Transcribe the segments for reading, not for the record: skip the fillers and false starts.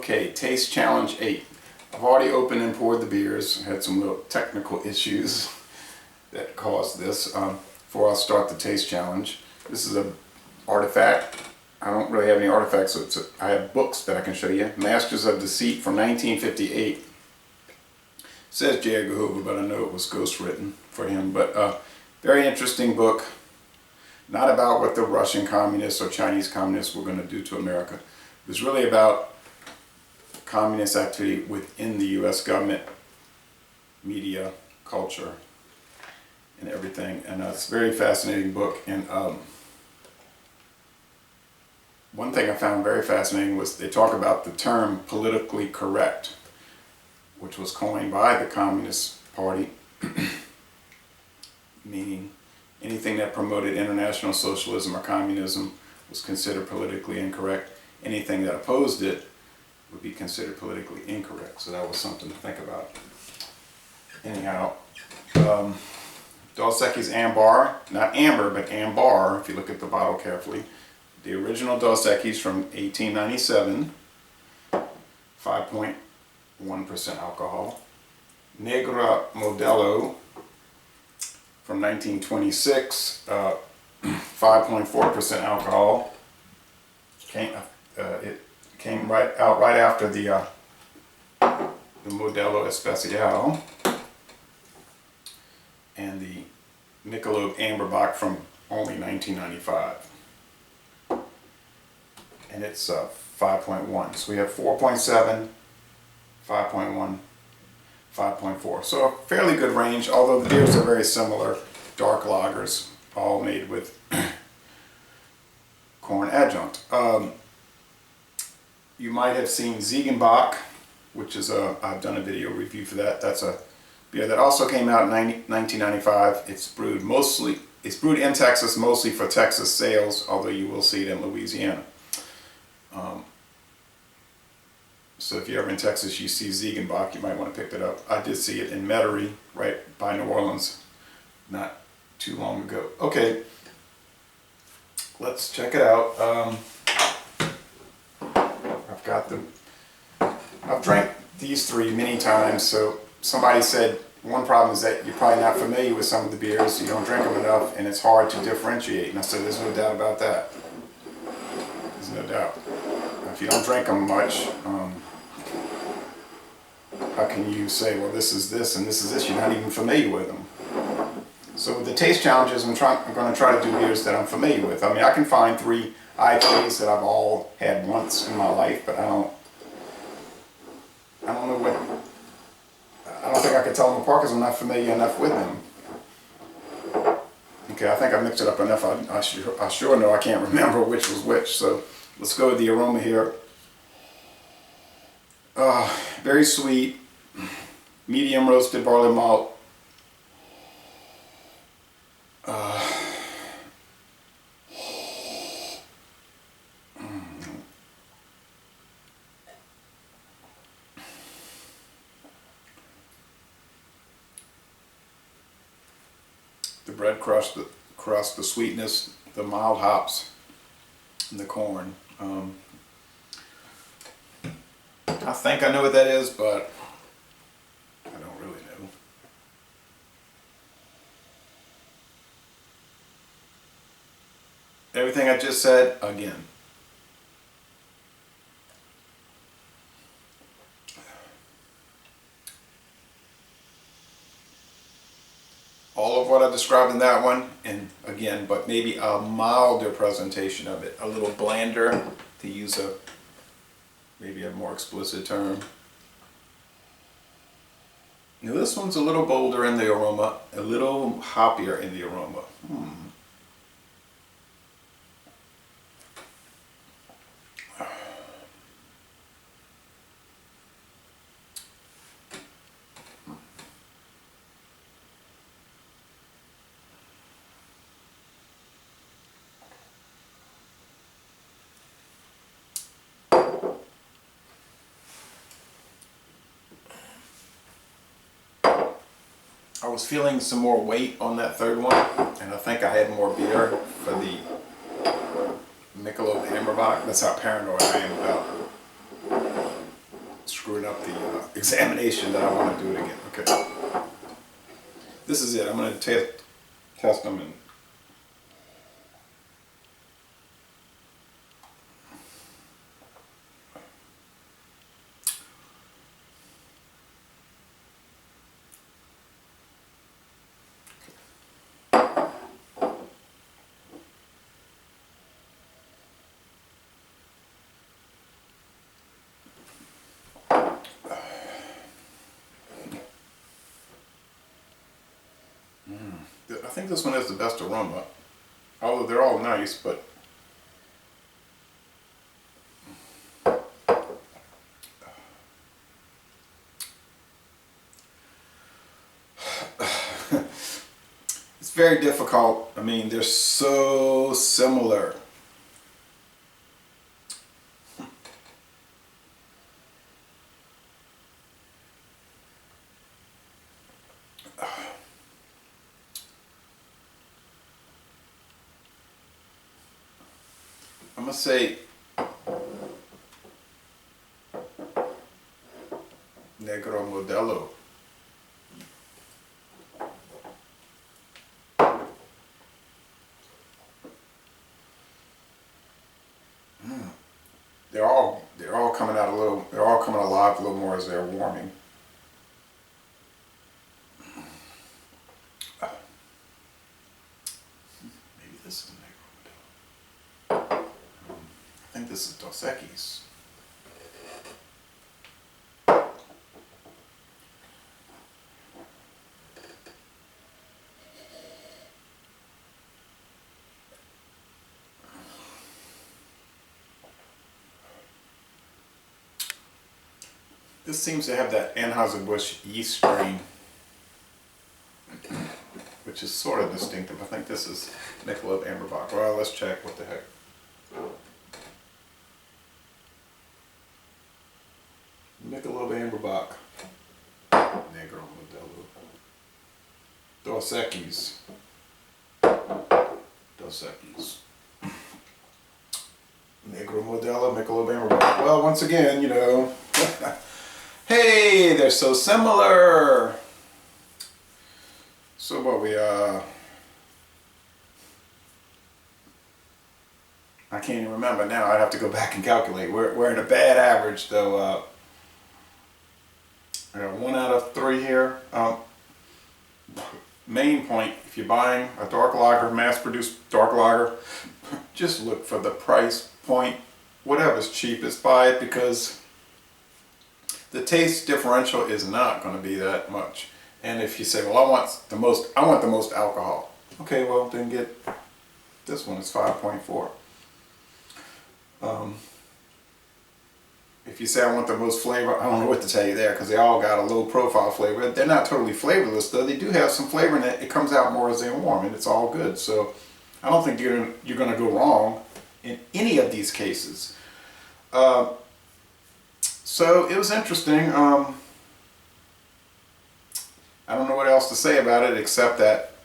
Okay, Taste Challenge 8. I've already opened and poured the beers. I had some little technical issues that caused this. Before I start the Taste Challenge, this is an artifact. I don't really have any artifacts, so I have books that I can show you. Masters of Deceit from 1958. It says J. Edgar Hoover, but I know it was ghostwritten for him. But very interesting book. Not about what the Russian communists or Chinese communists were going to do to America. It was really about communist activity within the U.S. government, media, culture, and everything. And it's a very fascinating book. And one thing I found very fascinating was they talk about the term politically correct, which was coined by the Communist Party, meaning anything that promoted international socialism or communism was considered politically incorrect. Anything that opposed it would be considered politically incorrect. So that was something to think about. Anyhow, Dos Equis Ambar, not Amber, but Ambar, if you look at the bottle carefully. The original Dos Equis from 1897, 5.1% alcohol. Negra Modelo from 1926, 5.4% alcohol. It came right after the Modelo Especial, and the Michelob AmberBock from only 1995, and it's 5.1. So we have 4.7, 5.1, 5.4. So a fairly good range, although the beers are very similar. Dark lagers, all made with corn adjunct. You might have seen Ziegenbock, which is I've done a video review for that. That's a beer that also came out in 1995. It's brewed in Texas, mostly for Texas sales, although you will see it in Louisiana. So if you're ever in Texas, you see Ziegenbock, you might want to pick that up. I did see it in Metairie, right by New Orleans, not too long ago. Okay, let's check it out. I've drank these three many times, so somebody said one problem is that you're probably not familiar with some of the beers, you don't drink them enough, and it's hard to differentiate. And I said, there's no doubt about that. There's no doubt. If you don't drink them much, how can you say, well, this is this and this is this? You're not even familiar with them. So with the taste challenges, I'm going to try to do beers that I'm familiar with. I mean, I can find 3 IPAs that I've all had once in my life, but I don't know what. I don't think I could tell them apart because I'm not familiar enough with them. Okay, I think I mixed it up enough. I sure know I can't remember which was which. So let's go with the aroma here. Very sweet, medium roasted barley malt. The bread crust, the sweetness, the mild hops, and the corn. I think I know what that is, but I don't really know. Everything I just said, again. All of what I described in that one, and again, but maybe a milder presentation of it, a little blander, to use maybe a more explicit term. Now this one's a little bolder in the aroma, a little hoppier in the aroma. I was feeling some more weight on that third one, and I think I had more beer for the Michelob AmberBock. That's how paranoid I am about examination that I want to do it again. Okay. This is it. I'm going to test them and I think this one has the best aroma. Although they're all nice, but it's very difficult. I mean, they're so similar. I'm gonna say Negra Modelo. They're all coming out a little. They're all coming alive a little more as they're warming. Maybe this is Negra Modelo. I think this is Dos Equis. This seems to have that Anheuser-Busch yeast strain, which is sort of distinctive. I think this is Michelob AmberBock. Well, let's check. What the heck? Michelob AmberBock. Negra Modelo. Dos Equis. Dos Equis. Negra Modelo, Michelob AmberBock. Well, once again, you know, hey, they're so similar. So what I can't even remember now. I'd have to go back and calculate. We're at a bad average though. I got 1 out of 3 here. Main point, if you're buying a dark lager, mass-produced dark lager, just look for the price point. Whatever's cheapest, buy it, because the taste differential is not going to be that much. And if you say, well, I want the most alcohol. Okay, well, then get this one. It's 5.4. If you say I want the most flavor, I don't know what to tell you there, because they all got a low profile flavor. They're not totally flavorless though. They do have some flavor in it. It comes out more as they warm, and it's all good. So I don't think you're going to go wrong in any of these cases. So it was interesting. I don't know what else to say about it, except that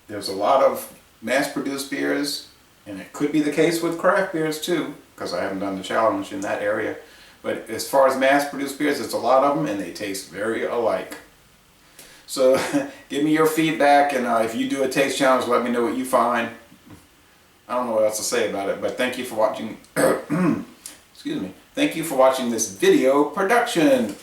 there's a lot of mass-produced beers, and it could be the case with craft beers too, because I haven't done the challenge in that area. But as far as mass-produced beers, there's a lot of them, and they taste very alike. So give me your feedback, and if you do a taste challenge, let me know what you find. I don't know what else to say about it, but thank you for watching. Excuse me. Thank you for watching this video production.